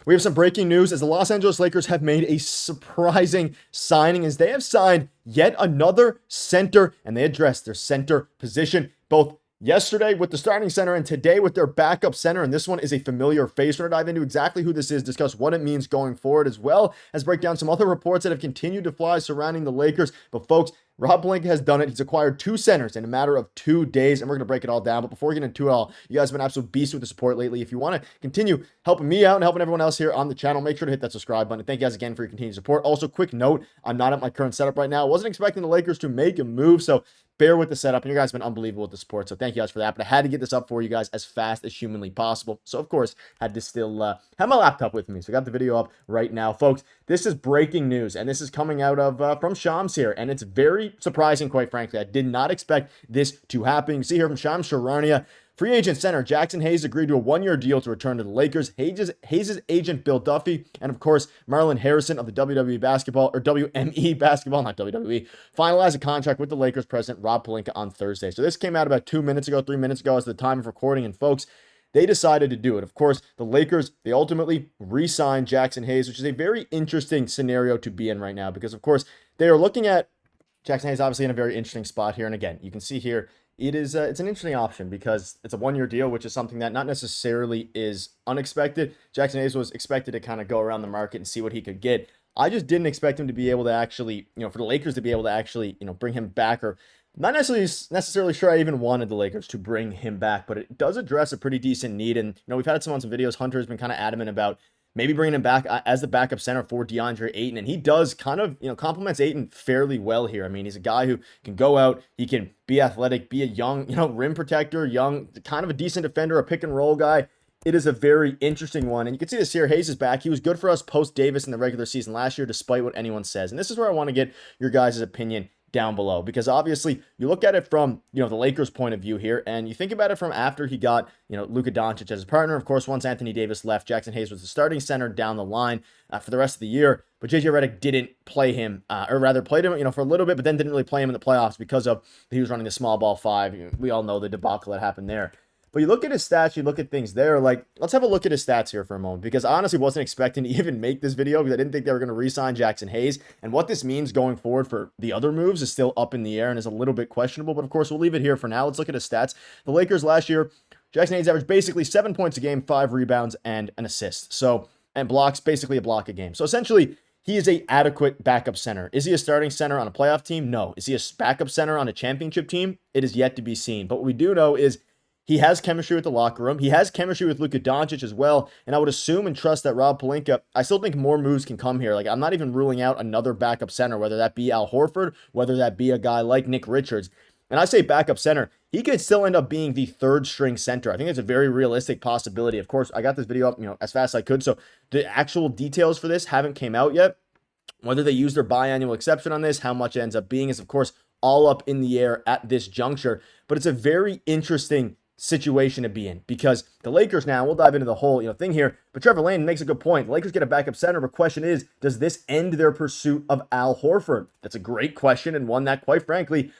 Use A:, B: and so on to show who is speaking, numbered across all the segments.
A: We have some breaking news as the Los Angeles Lakers have made a surprising signing as they have signed yet another center, and they addressed their center position both yesterday with the starting center and today with their backup center. And this one is a familiar face. We're going to dive into exactly who this is, discuss what it means going forward, as well as break down some other reports that have continued to fly surrounding the Lakers. But folks, Rob Pelinka has done it. He's acquired 2 centers in a matter of 2 days, and we're going to break it all down. But before we get into it all, you guys have been absolute beasts with the support lately. If you want to continue helping me out and helping everyone else here on the channel, make sure to hit that subscribe button. Thank you guys again for your continued support. Also, quick note, I'm not at my current setup right now. I wasn't expecting the Lakers to make a move, so bear with the setup, and you guys have been unbelievable with the support, so thank you guys for that. But I had to get this up for you guys as fast as humanly possible, so of course had to still have my laptop with me. So I got the video up right now, folks. This is breaking news, and this is coming out of from Shams here, and it's very surprising, quite frankly. I did not expect this to happen. You see here from Shams Charania, free agent center Jackson Hayes agreed to a 1-year deal to return to the Lakers. Hayes' agent Bill Duffy, and of course Marlon Harrison of the WWE basketball, or WME basketball, not WWE, finalized a contract with the Lakers president Rob Pelinka on Thursday. So this came out about 2 minutes ago, 3 minutes ago as the time of recording, and folks, they decided to do it. Of course, the Lakers, they ultimately re-signed Jackson Hayes, which is a very interesting scenario to be in right now because, of course, they are looking at Jackson Hayes obviously in a very interesting spot here. And again, you can see here, it's an interesting option because it's a 1-year deal, which is something that not necessarily is unexpected. Jackson Hayes was expected to kind of go around the market and see what he could get. I just didn't expect him to be able to actually, for the Lakers to be able to actually, bring him back, or not necessarily sure I even wanted the Lakers to bring him back, but it does address a pretty decent need. And, we've had some videos. Hunter has been kind of adamant about maybe bringing him back as the backup center for DeAndre Ayton. And he does kind of, complements Ayton fairly well here. I mean, he's a guy who can go out, he can be athletic, be a young, rim protector, young, kind of a decent defender, a pick and roll guy. It is a very interesting one. And you can see this here. Hayes is back. He was good for us post Davis in the regular season last year, despite what anyone says. And this is where I want to get your guys' opinion down below, because obviously you look at it from, the Lakers' point of view here, and you think about it from after he got, Luka Doncic as his partner. Of course, once Anthony Davis left, Jackson Hayes was the starting center down the line for the rest of the year. But JJ Redick didn't play him, or rather played him, for a little bit, but then didn't really play him in the playoffs because of he was running the small ball 5. We all know the debacle that happened there. But you look at his stats, you look at things there, like, let's have a look at his stats here for a moment, because I honestly wasn't expecting to even make this video because I didn't think they were going to re-sign Jackson Hayes. And what this means going forward for the other moves is still up in the air and is a little bit questionable. But of course, we'll leave it here for now. Let's look at his stats. The Lakers last year, Jackson Hayes averaged basically 7 points a game, 5 rebounds, and an assist. So, and blocks, basically a block a game. So essentially, he is a adequate backup center. Is he a starting center on a playoff team? No. Is he a backup center on a championship team? It is yet to be seen. But what we do know is he has chemistry with the locker room. He has chemistry with Luka Doncic as well. And I would assume and trust that Rob Pelinka, I still think more moves can come here. Like, I'm not even ruling out another backup center, whether that be Al Horford, whether that be a guy like Nick Richards. And I say backup center, he could still end up being the 3rd string center. I think it's a very realistic possibility. Of course, I got this video up, as fast as I could. So the actual details for this haven't came out yet. Whether they use their biannual exception on this, how much it ends up being is, of course, all up in the air at this juncture. But it's a very interesting situation to be in because the Lakers now, we'll dive into the whole thing here, but Trevor Lane makes a good point. The Lakers get a backup center, but question is, does this end their pursuit of Al Horford? That's a great question, and one that, quite frankly,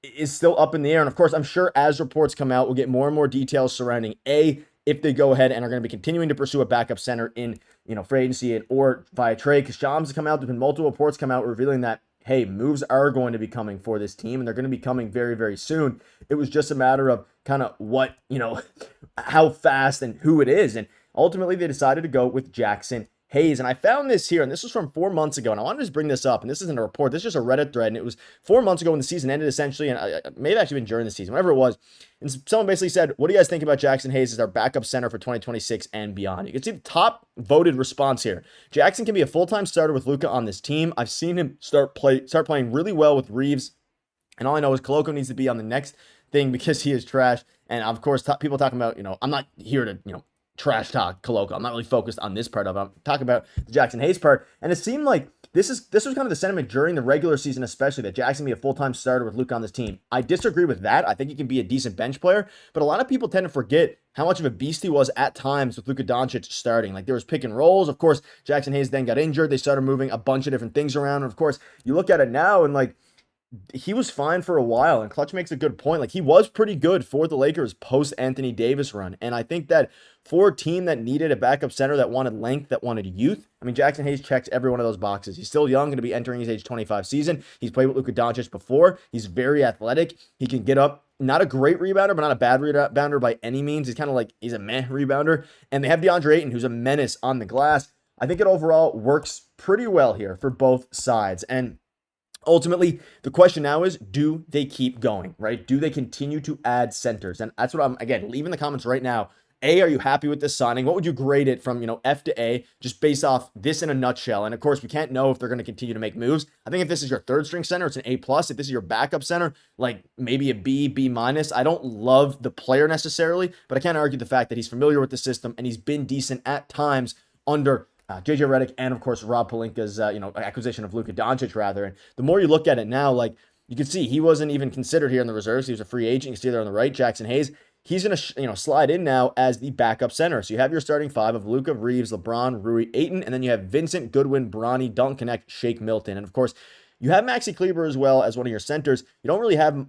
A: is still up in the air. And of course, I'm sure as reports come out, we'll get more and more details surrounding if they go ahead and are going to be continuing to pursue a backup center in free agency or via trade, because Shams has come out, there's been multiple reports come out revealing that, hey, moves are going to be coming for this team, and they're going to be coming very, very soon. It was just a matter of kind of what, how fast and who it is. And ultimately, they decided to go with Jackson Hayes. And I found this here, and this was from 4 months ago, and I wanted to just bring this up, and this isn't a report, this is just a Reddit thread, and it was 4 months ago when the season ended, essentially, and it may have actually been during the season, whatever it was. And someone basically said, what do you guys think about Jackson Hayes as our backup center for 2026 and beyond? You can see the top voted response here. Jackson can be a full-time starter with Luka on this team. I've seen him start playing really well with Reaves, and all I know is Koloko needs to be on the next thing because he is trash. And of course, people talking about, I'm not here to, trash talk Koloko. I'm not really focused on this part of it. I'm talking about the Jackson Hayes part. And it seemed like this was kind of the sentiment during the regular season, especially, that Jackson be a full-time starter with Luka on this team. I disagree with that. I think he can be a decent bench player, but a lot of people tend to forget how much of a beast he was at times with Luka Doncic starting. Like, there was pick and rolls. Of course, Jackson Hayes then got injured. They started moving a bunch of different things around. And of course, you look at it now and like, he was fine for a while, and Clutch makes a good point. Like, he was pretty good for the Lakers post Anthony Davis run. And I think that for a team that needed a backup center, that wanted length, that wanted youth, I mean, Jackson Hayes checks every one of those boxes. He's still young, going to be entering his age 25 season. He's played with Luka Doncic before. He's very athletic. He can get up. Not a great rebounder, but not a bad rebounder by any means. He's kind of like, he's a meh rebounder. And they have DeAndre Ayton, who's a menace on the glass. I think it overall works pretty well here for both sides. And ultimately, the question now is, do they keep going, right? Do they continue to add centers? And that's what I'm, again, leave in the comments right now. A, are you happy with this signing? What would you grade it from, F to A, just based off this in a nutshell? And of course, we can't know if they're going to continue to make moves. I think if this is your third string center, it's an A+. If this is your backup center, like maybe a B, B-. I don't love the player necessarily, but I can't argue the fact that he's familiar with the system and he's been decent at times under JJ Redick and, of course, Rob Pelinka's, acquisition of Luka Doncic, rather. And the more you look at it now, like, you can see he wasn't even considered here in the reserves. He was a free agent. You can see there on the right, Jackson Hayes. He's going to, slide in now as the backup center. So you have your starting five of Luka, Reaves, LeBron, Rui, Ayton, and then you have Vincent, Goodwin, Bronny, Dalton, Knecht, Shake Milton. And, of course, you have Maxi Kleber as well as one of your centers. You don't really have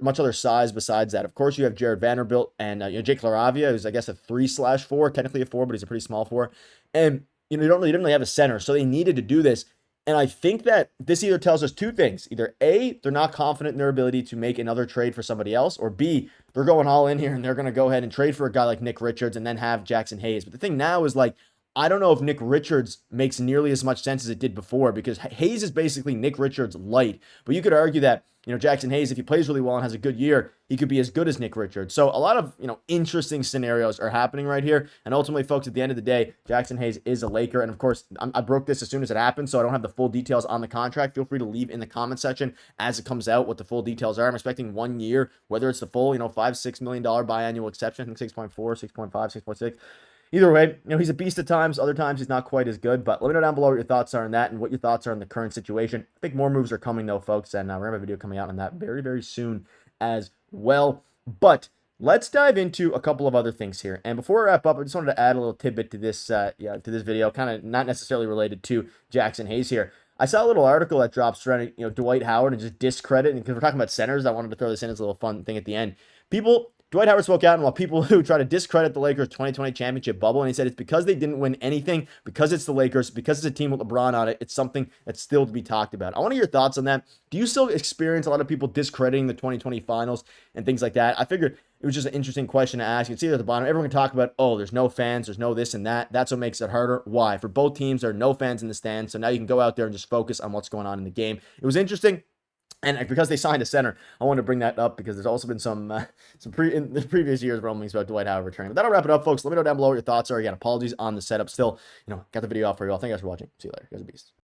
A: much other size besides that. Of course, you have Jared Vanderbilt and Jake LaRavia, who's, I guess, a 3/4, technically a 4, but he's a pretty small 4. And you didn't really have a center, so they needed to do this. And I think that this either tells us two things. Either A, they're not confident in their ability to make another trade for somebody else, or B, they're going all in here and they're going to go ahead and trade for a guy like Nick Richards and then have Jackson Hayes. But the thing now is, like, I don't know if Nick Richards makes nearly as much sense as it did before, because Hayes is basically Nick Richards light. But you could argue that, Jackson Hayes, if he plays really well and has a good year, he could be as good as Nick Richards. So a lot of, interesting scenarios are happening right here. And ultimately, folks, at the end of the day, Jackson Hayes is a Laker. And of course, I broke this as soon as it happened, so I don't have the full details on the contract. Feel free to leave in the comment section as it comes out what the full details are. I'm expecting 1 year, whether it's the full, $5-6 million biannual exception, I think 6.4, 6.5, 6.6. Either way, he's a beast at times. Other times, he's not quite as good. But let me know down below what your thoughts are on that and what your thoughts are on the current situation. I think more moves are coming, though, folks. And we're going to have a video coming out on that very, very soon as well. But let's dive into a couple of other things here. And before I wrap up, I just wanted to add a little tidbit to this video, kind of not necessarily related to Jackson Hayes here. I saw a little article that dropped surrounding, Dwight Howard and just discredit. And because we're talking about centers, I wanted to throw this in as a little fun thing at the end. Dwight Howard spoke out, and while people who try to discredit the Lakers' 2020 championship bubble, and he said it's because they didn't win anything, because it's the Lakers, because it's a team with LeBron on it, it's something that's still to be talked about. I want to hear your thoughts on that. Do you still experience a lot of people discrediting the 2020 finals and things like that? I figured it was just an interesting question to ask. You can see there at the bottom, everyone can talk about, there's no fans, there's no this and that. That's what makes it harder. Why? For both teams, there are no fans in the stands, so now you can go out there and just focus on what's going on in the game. It was interesting. And because they signed a center, I wanted to bring that up because there's also been some in the previous years rumblings about Dwight Howard returning. But that'll wrap it up, folks. Let me know down below what your thoughts are. Again, apologies on the setup. Still, got the video out for you all. Thank you guys for watching. See you later. You guys are beasts.